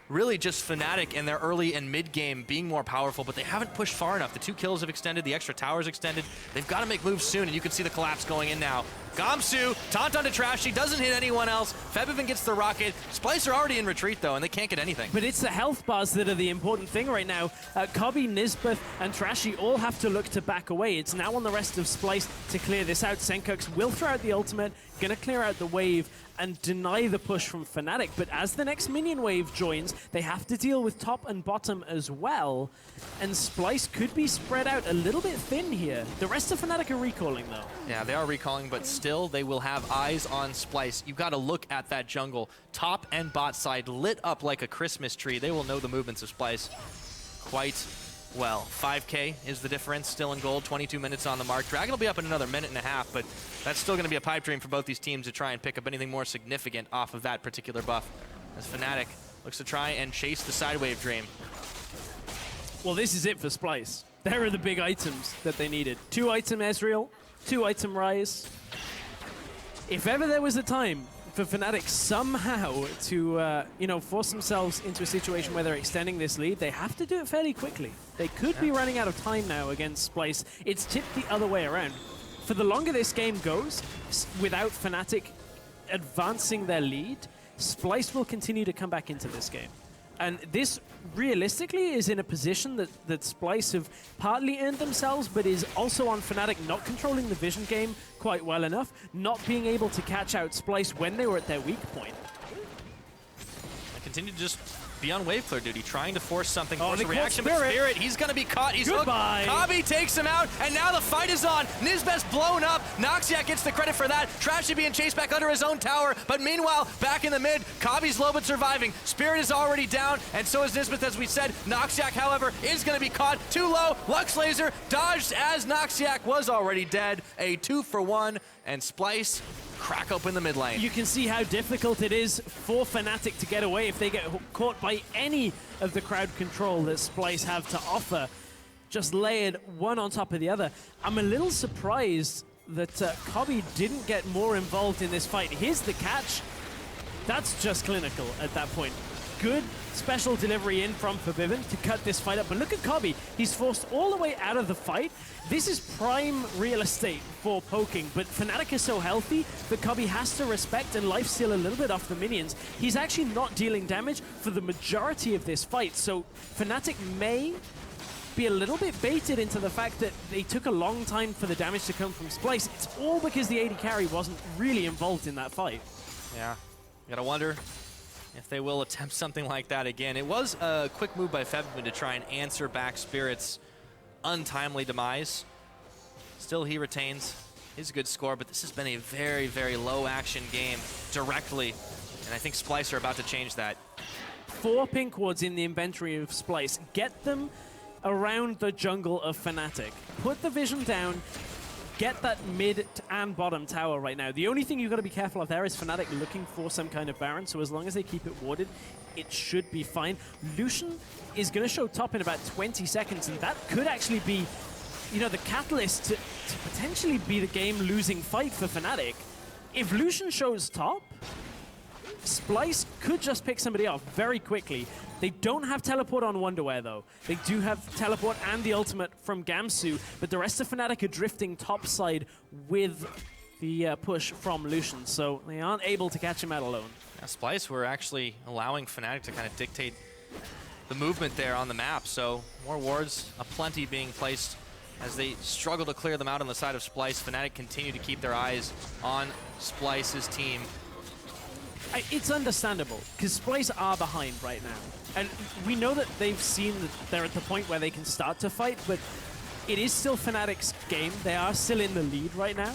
Speaker 2: really just Fnatic and their early and mid game being more powerful, but they haven't pushed far enough. The 2 kills have extended, the extra tower's extended. They've got to make moves soon, and you can see the collapse going in now. Gamsu, taunt onto Trashy, doesn't hit anyone else. Febiven gets the rocket. Splyce are already in retreat, though, and they can't get anything.
Speaker 1: But it's the health bars that are the important thing right now. Kobbe, Nisbeth, and Trashy all have to look to back away. It's now on the rest of Splyce to clear this out. Sencux will throw out the ultimate, gonna clear out the wave, and deny the push from Fnatic. But as the next minion wave joins, they have to deal with top and bottom as well. And Splyce could be spread out a little bit thin here. The rest of Fnatic are recalling, though.
Speaker 2: Yeah, they are recalling, but still they will have eyes on Splyce. You've got to look at that jungle. Top and bot side lit up like a Christmas tree. They will know the movements of Splyce quite well. 5K is the difference, still in gold, 22 minutes on the mark. Dragon will be up in another minute and a half, but that's still going to be a pipe dream for both these teams to try and pick up anything more significant off of that particular buff, as Fnatic looks to try and chase the side wave dream.
Speaker 1: Well, this is it for Splyce. There are the big items that they needed. 2 item Ezreal, 2 item Ryze. If ever there was a time for for Fnatic somehow to, you know, force themselves into a situation where they're extending this lead, they have to do it fairly quickly. They could be running out of time now against Splyce. It's tipped the other way around. For the longer this game goes, without Fnatic advancing their lead, Splyce will continue to come back into this game. And this, realistically, is in a position that Splyce have partly earned themselves, but is also on Fnatic not controlling the vision game quite well enough, not being able to catch out Splyce when they were at their weak point.
Speaker 2: I continue to just be on wave clear duty, trying to force something, force a reaction,
Speaker 1: Spirit.
Speaker 2: but Spirit, he's gonna be caught, he's
Speaker 1: Goodbye.
Speaker 2: hooked. Kobbe takes him out, and now the fight is on. Nisbeth's blown up, Noxiak gets the credit for that. Trashy being chased back under his own tower, but meanwhile, back in the mid, Kobbe's low but surviving. Spirit is already down, and so is Nisbeth, as we said. Noxiak, however, is gonna be caught too low. Lux Laser dodged as Noxiak was already dead. A 2-for-1, and Splyce crack open the mid lane.
Speaker 1: You can see how difficult it is for Fnatic to get away if they get caught by any of the crowd control that Splyce have to offer. Just layered one on top of the other. I'm a little surprised that Kobbe didn't get more involved in this fight. Here's the catch. That's just clinical at that point. Good special delivery in from Febiven to cut this fight up. But look at Kobbe. He's forced all the way out of the fight. This is prime real estate for poking, but Fnatic is so healthy that Kobbe has to respect and lifesteal a little bit off the minions. He's actually not dealing damage for the majority of this fight, so Fnatic may be a little bit baited into the fact that they took a long time for the damage to come from Splyce. It's all because the AD carry wasn't really involved in that fight.
Speaker 2: Yeah, you gotta wonder if they will attempt something like that again. It was a quick move by Febiven to try and answer back Spirit's untimely demise. Still, he retains his good score, but this has been a very, very low action game directly, and I think Splyce are about to change that.
Speaker 1: 4 pink wards in the inventory of Splyce. Get them around the jungle of Fnatic. Put the vision down. Get that mid and bottom tower right now. The only thing you've got to be careful of there is Fnatic looking for some kind of Baron, so as long as they keep it warded, it should be fine. Lucian is going to show top in about 20 seconds, and that could actually be, you know, the catalyst to potentially be the game-losing fight for Fnatic. If Lucian shows top, Splyce could just pick somebody off very quickly. They don't have teleport on Wunderwear, though. They do have teleport and the ultimate from Gamsu, but the rest of Fnatic are drifting topside with the push from Lucian, so they aren't able to catch him out alone.
Speaker 2: Now, Splyce were actually allowing Fnatic to kind of dictate the movement there on the map, so more wards aplenty being placed as they struggle to clear them out on the side of Splyce. Fnatic continue to keep their eyes on Splyce's team.
Speaker 1: It's understandable, because Splyce are behind right now. And we know that they've seen that they're at the point where they can start to fight, but it is still Fnatic's game. They are still in the lead right now.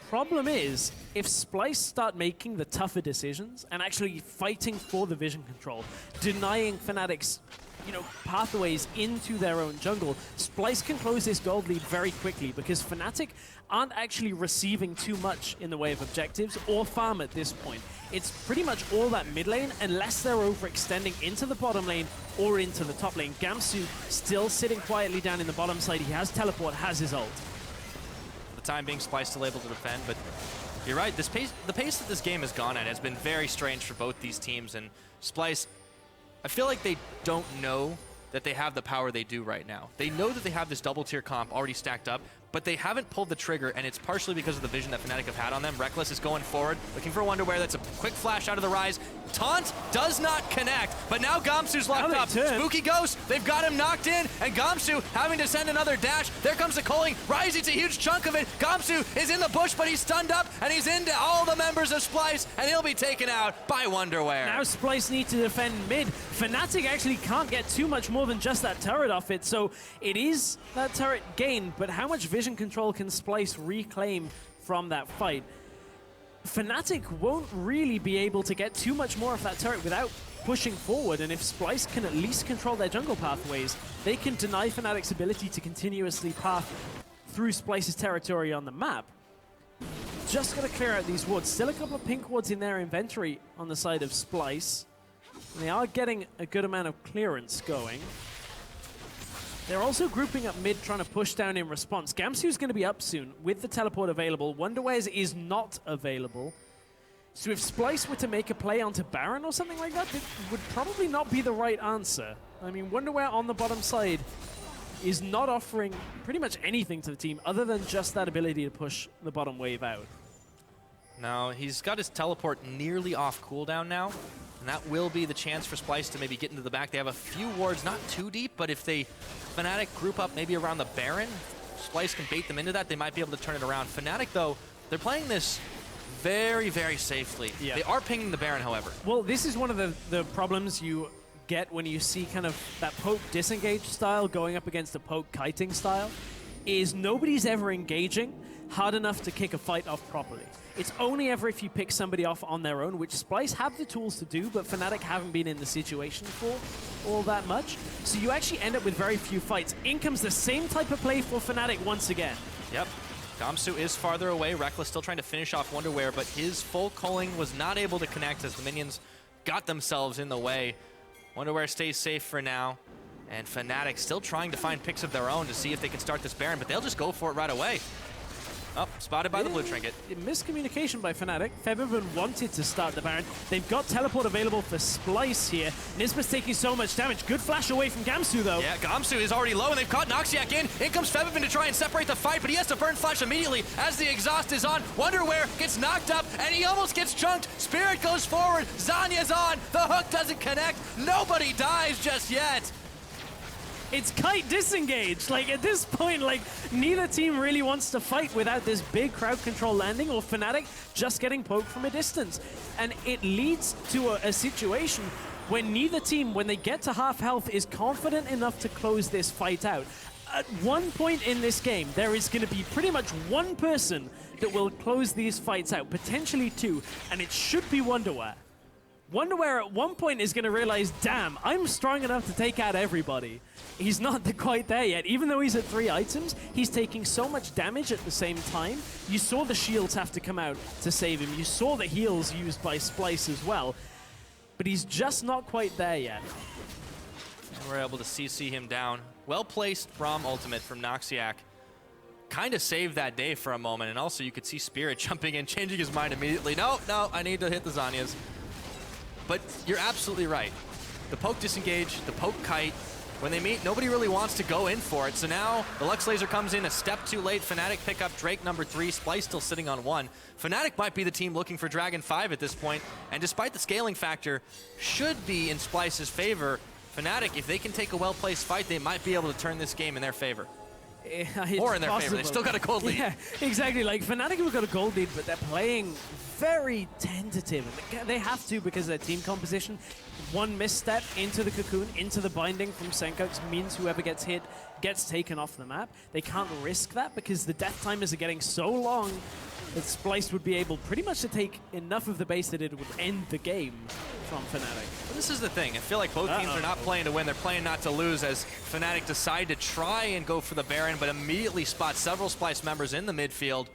Speaker 1: Problem is, if Splyce start making the tougher decisions and actually fighting for the vision control, denying Fnatic's, you know, pathways into their own jungle, Splyce can close this gold lead very quickly because Fnatic aren't actually receiving too much in the way of objectives or farm at this point. It's pretty much all that mid lane unless they're overextending into the bottom lane or into the top lane. Gamsu still sitting quietly down in the bottom side. He has teleport, has his ult.
Speaker 2: For the time being, Splyce still able to defend, but you're right, the pace that this game has gone at has been very strange for both these teams, and Splyce, I feel like they don't know that they have the power they do right now. They know that they have this double tier comp already stacked up, but they haven't pulled the trigger, and it's partially because of the vision that Fnatic have had on them. Rekkles is going forward, looking for Wunderwear. That's a quick flash out of the Ryze. Taunt does not connect, but now Gamsu's locked up. Spooky Ghost, they've got him knocked in, and Gamsu having to send another dash. There comes the culling. Ryze eats a huge chunk of it. Gamsu is in the bush, but he's stunned up, and he's into all the members of Splyce, and he'll be taken out by Wunderwear.
Speaker 1: Now Splyce need to defend mid. Fnatic actually can't get too much more than just that turret off it, so it is that turret gain, but how much vision control can Splyce reclaim from that fight? Fnatic won't really be able to get too much more of that turret without pushing forward, and if Splyce can at least control their jungle pathways, they can deny Fnatic's ability to continuously path through Splyce's territory on the map. Just gotta clear out these wards. Still a couple of pink wards in their inventory on the side of Splyce. And they are getting a good amount of clearance going. They're also grouping up mid, trying to push down in response. Gamsu's going to be up soon with the teleport available. Wunderwear's is not available. So if Splyce were to make a play onto Baron or something like that, it would probably not be the right answer. I mean, Wunderwear on the bottom side is not offering pretty much anything to the team other than just that ability to push the bottom wave out.
Speaker 2: Now, he's got his teleport nearly off cooldown now, and that will be the chance for Splyce to maybe get into the back. They have a few wards, not too deep, but if they Fnatic group up maybe around the Baron, Splyce can bait them into that. They might be able to turn it around. Fnatic, though, they're playing this very, very safely. Yeah. They are pinging the Baron, however.
Speaker 1: Well, this is one of the problems you get when you see kind of that poke disengage style going up against a poke kiting style, is nobody's ever engaging hard enough to kick a fight off properly. It's only ever if you pick somebody off on their own, which Splyce have the tools to do, but Fnatic haven't been in the situation for all that much. So you actually end up with very few fights. In comes the same type of play for Fnatic once again.
Speaker 2: Yep. Gamsu is farther away. Rekkles still trying to finish off Wunderwear, but his full culling was not able to connect as the minions got themselves in the way. Wunderwear stays safe for now, and Fnatic still trying to find picks of their own to see if they can start this Baron, but they'll just go for it right away. Oh, spotted by the blue trinket.
Speaker 1: Miscommunication by Fnatic. Febiven wanted to start the Baron. They've got teleport available for Splyce here. Nisbeth taking so much damage. Good flash away from Gamsu, though.
Speaker 2: Yeah, Gamsu is already low, and they've caught Noxiak in. In comes Febiven to try and separate the fight, but he has to burn flash immediately as the exhaust is on. Wunderwear gets knocked up, and he almost gets chunked. Spirit goes forward. Zanya's on. The hook doesn't connect. Nobody dies just yet.
Speaker 1: It's kite disengaged. Like, at this point, like, neither team really wants to fight without this big crowd control landing, or Fnatic just getting poked from a distance. And it leads to a situation where neither team, when they get to half health, is confident enough to close this fight out. At one point in this game, there is going to be pretty much one person that will close these fights out, potentially two, and it should be Wunderwear. Wunderwear at one point is going to realize, damn, I'm strong enough to take out everybody. He's not quite there yet. Even though he's at 3 items, he's taking so much damage at the same time. You saw the shields have to come out to save him. You saw the heals used by Splyce as well. But he's just not quite there yet.
Speaker 2: And we're able to CC him down. Well-placed Braum ultimate from Noxiak. Kind of saved that day for a moment. And also you could see Spirit jumping in, changing his mind immediately. No, I need to hit the Zanyas. But you're absolutely right. The poke disengage, the poke kite, when they meet, nobody really wants to go in for it. So now the Lux Laser comes in a step too late. Fnatic pick up Drake number 3. Splyce still sitting on 1. Fnatic might be the team looking for Dragon 5 at this point. And despite the scaling factor, should be in Splyce's favor. Fnatic, if they can take a well-placed fight, they might be able to turn this game in their favor. Or in their favor. They still got a gold lead.
Speaker 1: Yeah, exactly. Like, Fnatic have got a gold lead, but they're playing very tentative. They have to because of their team composition. One misstep into the cocoon, into the binding from Sencux means whoever gets hit gets taken off the map. They can't risk that because the death timers are getting so long that Splyce would be able pretty much to take enough of the base that it would end the game from Fnatic.
Speaker 2: Well, this is the thing. I feel like both teams are not playing to win. They're playing not to lose as Fnatic decide to try and go for the Baron, but immediately spot several Splyce members in the midfield.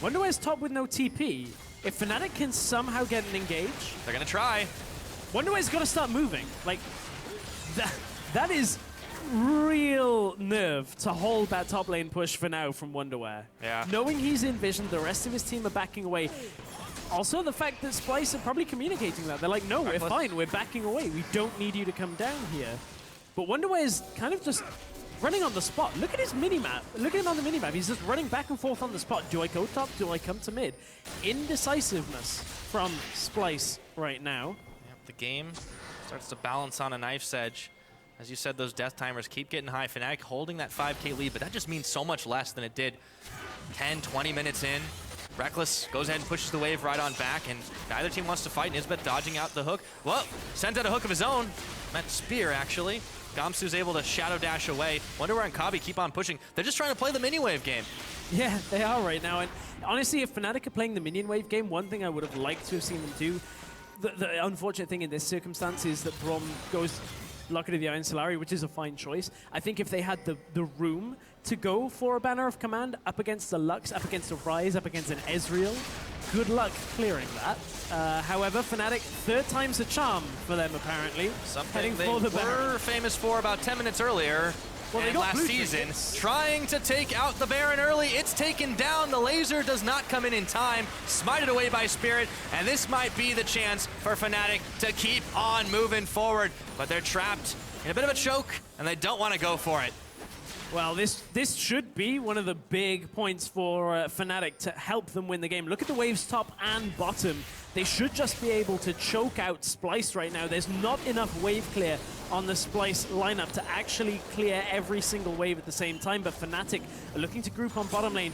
Speaker 1: Wunderwear's top with no TP. If Fnatic can somehow get an engage,
Speaker 2: they're going to try.
Speaker 1: Wunderwear's got to start moving. Like, that is real nerve to hold that top lane push for now from Wunderwear.
Speaker 2: Yeah.
Speaker 1: Knowing he's in vision, the rest of his team are backing away. Also, the fact that Splyce are probably communicating that. They're like, no, we're fine, we're backing away. We don't need you to come down here. But Wunderwear is kind of just running on the spot. Look at his minimap. Look at him on the minimap. He's just running back and forth on the spot. Do I go top? Do I come to mid? Indecisiveness from Splyce right now.
Speaker 2: Yep, the game starts to balance on a knife's edge. As you said, those death timers keep getting high. Fnatic holding that 5K lead, but that just means so much less than it did 10, 20 minutes in. Rekkles goes ahead and pushes the wave right on back, and neither team wants to fight. Nisbeth dodging out the hook. Well, sends out a hook of his own. Meant spear, actually. Gamsu's able to shadow dash away. Wunderwear and Kobbe keep on pushing. They're just trying to play the mini wave game.
Speaker 1: Yeah, they are right now. And honestly, if Fnatic are playing the minion wave game, one thing I would have liked to have seen them do, the unfortunate thing in this circumstance is that Braum goes Lucky of the Iron Solari, which is a fine choice. I think if they had the room to go for a Banner of Command up against a Lux, up against a Ryze, up against an Ezreal, good luck clearing that. However, Fnatic, third time's a charm for them, apparently.
Speaker 2: Something they were famous for about 10 minutes earlier. and last season, trying to take out the Baron early. It's taken down. The laser does not come in time. Smited away by Spirit, and this might be the chance for Fnatic to keep on moving forward. But they're trapped in a bit of a choke, and they don't want to go for it.
Speaker 1: Well, this should be one of the big points for Fnatic to help them win the game. Look at the waves top and bottom. They should just be able to choke out Splyce right now. There's not enough wave clear on the Splyce lineup to actually clear every single wave at the same time, but Fnatic are looking to group on bottom lane.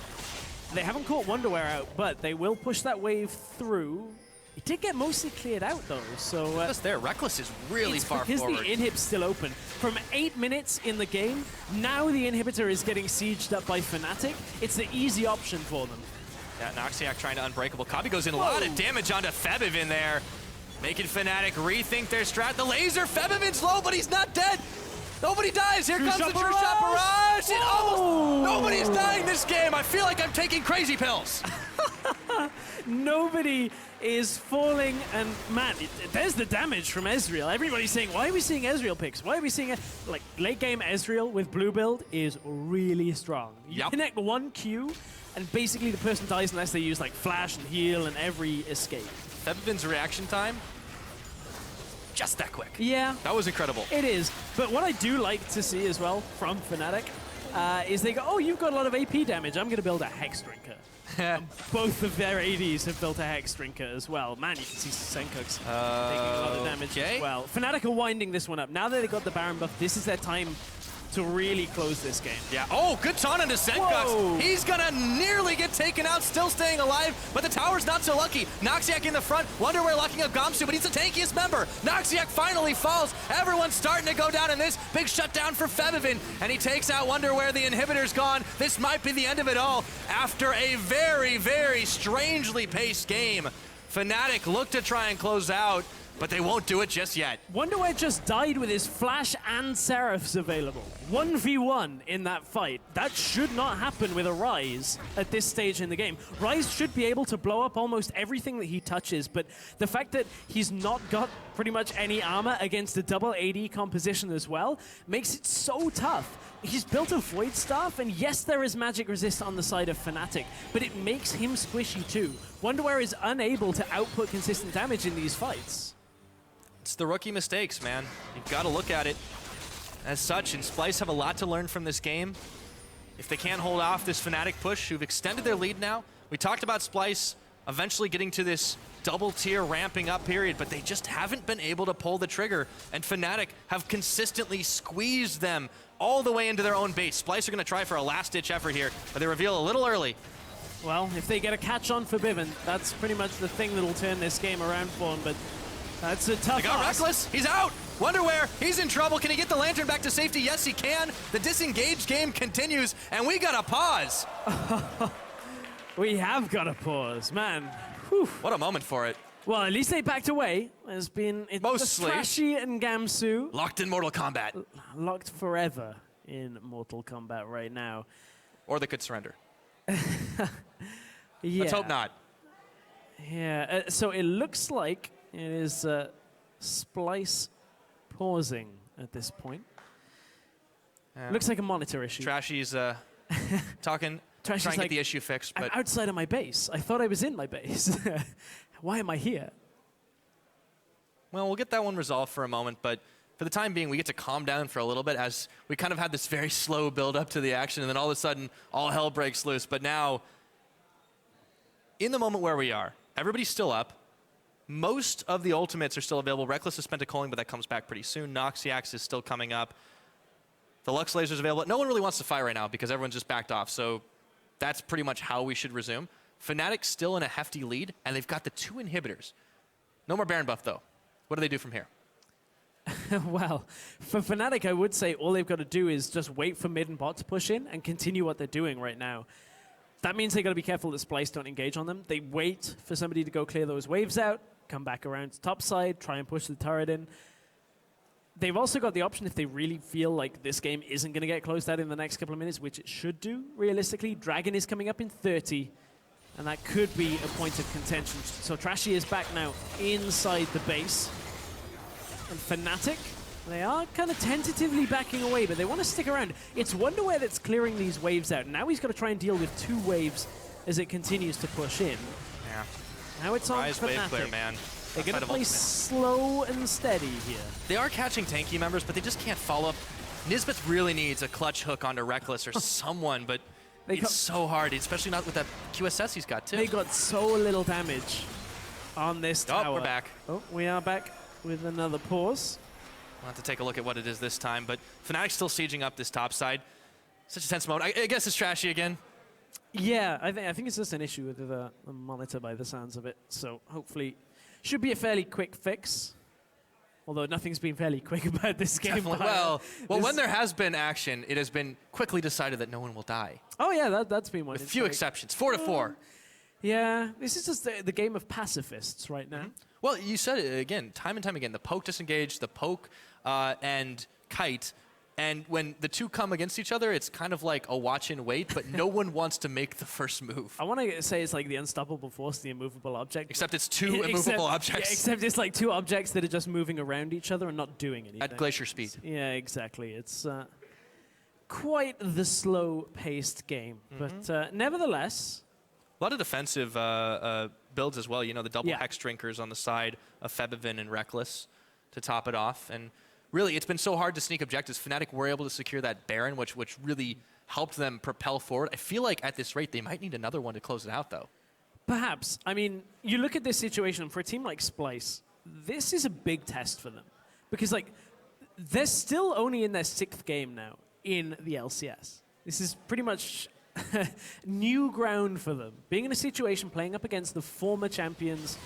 Speaker 1: They haven't caught Wunderwear out, but they will push that wave through. It did get mostly cleared out, though, so...
Speaker 2: Just there, Rekkles is really far forward.
Speaker 1: Because the inhib's still open. From 8 minutes in the game, now the inhibitor is getting sieged up by Fnatic. It's the easy option for them.
Speaker 2: Yeah, Noxiak trying to unbreakable. Kobbe goes in a lot of damage onto Febiven there, making Fnatic rethink their strat. The laser, Febiven's low, but he's not dead. Nobody dies. Here comes the True Shot Barrage. And almost nobody's dying this game. I feel like I'm taking crazy pills.
Speaker 1: Nobody is falling, and man, there's the damage from Ezreal. Everybody's saying, why are we seeing Ezreal picks? Why are we seeing it? Like, late game Ezreal with blue build is really strong. You connect one Q, and basically the person dies unless they use like flash and heal and every escape.
Speaker 2: Febiven's reaction time, just that quick.
Speaker 1: Yeah.
Speaker 2: That was incredible.
Speaker 1: It is. But what I do like to see as well from Fnatic is they go, oh, you've got a lot of AP damage. I'm going to build a Hex Drinker. Both of their ADs have built a Hex Drinker as well. Man, you can see Sencux taking a lot of damage as well. Fnatic are winding this one up. Now that they got the Baron buff, this is their time to really close this game.
Speaker 2: Yeah. Oh, good taunt into Sencux. He's gonna nearly get taken out, still staying alive, but the tower's not so lucky. Noxiak in the front, Wunderwear locking up Gamsu, but he's the tankiest member. Noxiak finally falls. Everyone's starting to go down in this. Big shutdown for Febiven, and he takes out Wunderwear. The inhibitor's gone. This might be the end of it all. After a very, very strangely paced game, Fnatic look to try and close out, but they won't do it just yet.
Speaker 1: Wunderwear just died with his Flash and Seraphs available. 1v1 in that fight. That should not happen with a Ryze at this stage in the game. Ryze should be able to blow up almost everything that he touches, but the fact that he's not got pretty much any armor against a double AD composition as well makes it so tough. He's built a Void Staff, and yes, there is magic resist on the side of Fnatic, but it makes him squishy too. Wunderwear is unable to output consistent damage in these fights.
Speaker 2: It's the rookie mistakes, man. You've got to look at it as such, and Splyce have a lot to learn from this game. If they can't hold off this Fnatic push, who've extended their lead now. We talked about Splyce eventually getting to this double tier ramping up period, but they just haven't been able to pull the trigger, and Fnatic have consistently squeezed them all the way into their own base. Splyce are going to try for a last-ditch effort here, but they reveal a little early.
Speaker 1: Well, if they get a catch on Febiven, that's pretty much the thing that'll turn this game around for them, but that's a tough
Speaker 2: They got Rekkles. He's out. Wunderwear, he's in trouble. Can he get the Lantern back to safety? Yes, he can. The disengaged game continues, and we got a pause.
Speaker 1: We have got a pause, man. Whew.
Speaker 2: What a moment for it.
Speaker 1: Well, at least they backed away. It's
Speaker 2: Mostly.
Speaker 1: Trashy and Gamsu.
Speaker 2: Locked in Mortal Kombat.
Speaker 1: Locked forever in Mortal Kombat right now.
Speaker 2: Or they could surrender.
Speaker 1: Yeah.
Speaker 2: Let's hope not.
Speaker 1: Yeah, so it looks like it is Splyce pausing at this point. Looks like a monitor issue.
Speaker 2: Trashy's trying to get the issue fixed. But
Speaker 1: I'm outside of my base. I thought I was in my base. Why am I here?
Speaker 2: Well, we'll get that one resolved for a moment, but for the time being, we get to calm down for a little bit as we kind of had this very slow build up to the action, and then all of a sudden, all hell breaks loose. But now, in the moment where we are, everybody's still up. Most of the ultimates are still available. Rekkles has spent a calling, but that comes back pretty soon. Noxiak is still coming up. The Lux Laser's available. No one really wants to fight right now because everyone's just backed off. So that's pretty much how we should resume. Fnatic's still in a hefty lead, and they've got the 2 inhibitors. No more Baron buff, though. What do they do from here?
Speaker 1: Well, for Fnatic, I would say all they've got to do is just wait for mid and bot to push in and continue what they're doing right now. That means they got to be careful that Splyce don't engage on them. They wait for somebody to go clear those waves out, come back around to top side, try and push the turret in. They've also got the option if they really feel like this game isn't going to get closed out in the next couple of minutes, which it should do, realistically. Dragon is coming up in 30, and that could be a point of contention. So Trashy is back now inside the base. And Fnatic They are kind of tentatively backing away, but they want to stick around. It's Wunderwear that's clearing these waves out. Now he's got to try and deal with 2 waves as it continues to push in.
Speaker 2: Yeah.
Speaker 1: Now it's on
Speaker 2: Ryze wave clear,
Speaker 1: Fnatic.
Speaker 2: man.
Speaker 1: They're going to play slow and steady here.
Speaker 2: They are catching tanky members, but they just can't follow up. Nisbeth really needs a clutch hook onto Rekkles or someone, but it's so hard, especially not with that QSS he's got, too.
Speaker 1: They got so little damage on this tower.
Speaker 2: Oh, we're back.
Speaker 1: Oh, we are back with another pause.
Speaker 2: We'll have to take a look at what it is this time, but Fnatic's still sieging up this top side. Such a tense mode. I guess it's Trashy again.
Speaker 1: Yeah, I think it's just an issue with the monitor by the sounds of it. So hopefully, should be a fairly quick fix. Although nothing's been fairly quick about this game.
Speaker 2: Well, when there has been action, it has been quickly decided that no one will die.
Speaker 1: Oh yeah, that's been one.
Speaker 2: With few exceptions, 4-4.
Speaker 1: Yeah, this is just the game of pacifists right now.
Speaker 2: Well, you said it again, time and time again. The poke disengage, the poke and kite. And when the two come against each other, it's kind of like a watch and wait, but no one wants to make the first move.
Speaker 1: I want to say it's like the unstoppable force, the immovable object.
Speaker 2: Except it's 2 immovable objects.
Speaker 1: Yeah, except it's like 2 objects that are just moving around each other and not doing anything.
Speaker 2: At glacier speed.
Speaker 1: Yeah, exactly. It's quite the slow-paced game. But nevertheless...
Speaker 2: A lot of defensive builds as well. You know, the double Hex Drinkers on the side of Febiven and Rekkles to top it off. And really, it's been so hard to sneak objectives. Fnatic were able to secure that Baron, which really helped them propel forward. I feel like at this rate, they might need another one to close it out, though.
Speaker 1: Perhaps. I mean, you look at this situation, for a team like Splyce, this is a big test for them. Because, like, they're still only in their 6th game now in the LCS. This is pretty much new ground for them. Being in a situation playing up against the former champions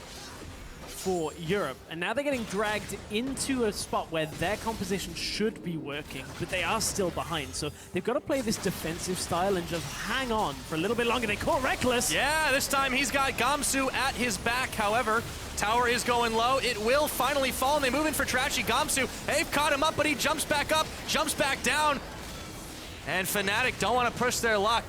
Speaker 1: for Europe, and now they're getting dragged into a spot where their composition should be working, but they are still behind. So they've got to play this defensive style and just hang on for a little bit longer. They caught Rekkles.
Speaker 2: Yeah, this time he's got Gamsu at his back. However, tower is going low. It will finally fall, and they move in for Trashy. Gamsu, they've caught him up, but he jumps back up, jumps back down. And Fnatic don't want to push their luck.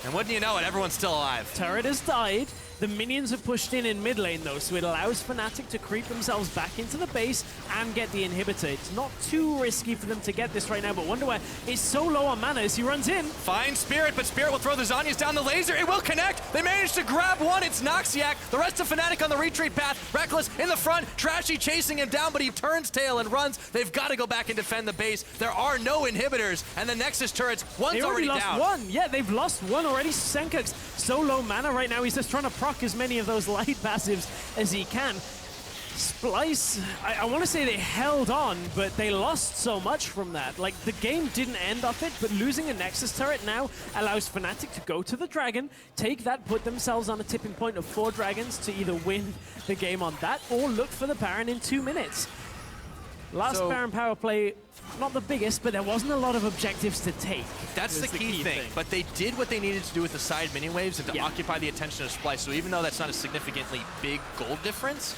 Speaker 2: And wouldn't you know it, everyone's still alive.
Speaker 1: Turret has died. The minions have pushed in mid lane, though, so it allows Fnatic to creep themselves back into the base and get the inhibitor. It's not too risky for them to get this right now, but Wunderwear is so low on mana as he runs in.
Speaker 2: Finds Spirit, but Spirit will throw the Zhonya's down the laser. It will connect. They managed to grab one. It's Noxiak. The rest of Fnatic on the retreat path. Rekkles in the front. Trashy chasing him down, but he turns tail and runs. They've got to go back and defend the base. There are no inhibitors, and the Nexus turrets, one's already down.
Speaker 1: They already lost one. Yeah, they've lost one already. Sencux, so low mana right now. He's just trying to proc as many of those light passives as he can. Splyce, I want to say they held on, but they lost so much from that. Like, the game didn't end off it, but losing a Nexus turret now allows Fnatic to go to the Dragon, take that, put themselves on a tipping point of 4 dragons to either win the game on that or look for the Baron in 2 minutes. Last Baron power play, not the biggest, but there wasn't a lot of objectives to take.
Speaker 2: That's the key thing. But they did what they needed to do with the side mini waves and to occupy the attention of Splyce. So even though that's not a significantly big gold difference,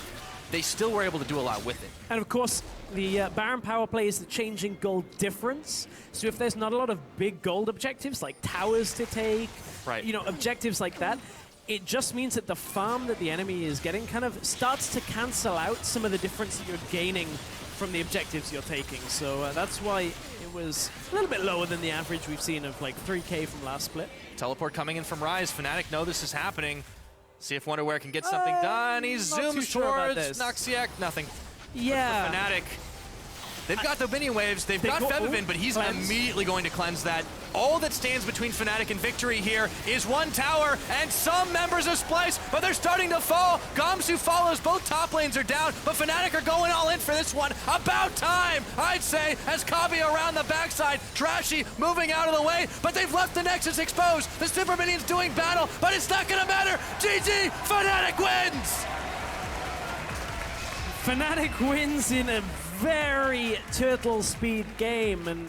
Speaker 2: they still were able to do a lot with it.
Speaker 1: And of course, the Baron power play is the changing gold difference. So if there's not a lot of big gold objectives, like towers to take, you know, objectives like that, it just means that the farm that the enemy is getting kind of starts to cancel out some of the difference that you're gaining from the objectives you're taking. So that's why it was a little bit lower than the average we've seen of like 3K from last split.
Speaker 2: Teleport coming in from Ryze. Fnatic know this is happening. See if Wunderwear can get something done. He zooms towards Noxiak. Nothing.
Speaker 1: Yeah.
Speaker 2: Fnatic. They've got the mini waves. They've got Febiven, but he's immediately going to cleanse that. All that stands between Fnatic and victory here is one tower and some members of Splyce, but they're starting to fall. Gamsu follows. Both top lanes are down, but Fnatic are going all in for this one. About time, I'd say, as Kobbe around the backside. Trashy moving out of the way, but they've left the Nexus exposed. The Super Minions doing battle, but it's not going to matter. GG, Fnatic wins!
Speaker 1: Fnatic wins in a very turtle speed game, and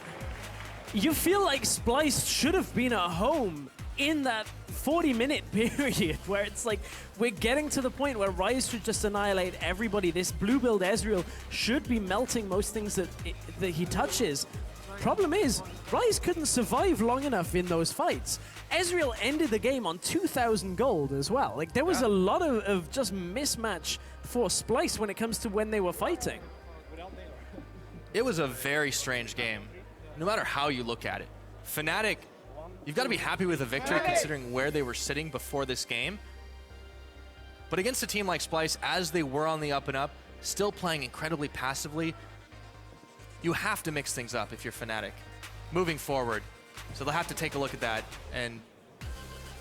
Speaker 1: you feel like Splyce should have been at home in that 40-minute period where it's like we're getting to the point where Ryze should just annihilate everybody. This blue build Ezreal should be melting most things that he touches. Problem is, Ryze couldn't survive long enough in those fights. Ezreal ended the game on 2,000 gold as well. Like, there was a lot of just mismatch for Splyce when it comes to when they were fighting.
Speaker 2: it was a very strange game, no matter how you look at it. Fnatic, you've got to be happy with a victory considering where they were sitting before this game. But against a team like Splyce, as they were on the up and up, still playing incredibly passively, you have to mix things up if you're Fnatic moving forward. So they'll have to take a look at that and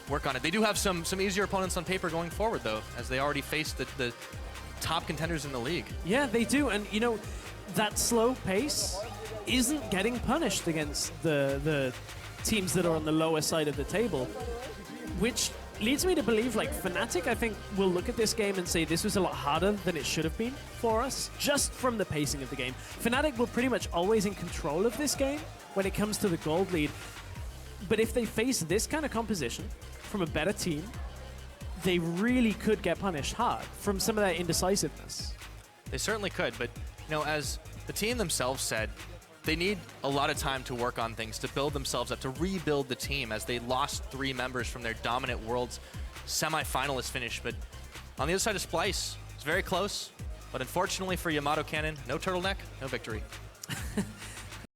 Speaker 2: work on it. They do have some easier opponents on paper going forward, though, as they already faced the top contenders in the league.
Speaker 1: Yeah, they do. And, you know, that slow pace isn't getting punished against the teams that are on the lower side of the table, which leads me to believe, like, Fnatic, I think, will look at this game and say this was a lot harder than it should have been for us, just from the pacing of the game. Fnatic were pretty much always in control of this game when it comes to the gold lead. But if they face this kind of composition from a better team, they really could get punished hard from some of that indecisiveness.
Speaker 2: They certainly could, but, you know, as the team themselves said, they need a lot of time to work on things, to build themselves up, to rebuild the team, as they lost 3 members from their dominant Worlds semi-finalist finish. But on the other side of Splyce, it's very close. But unfortunately for Yamato Cannon, no turtleneck, no victory.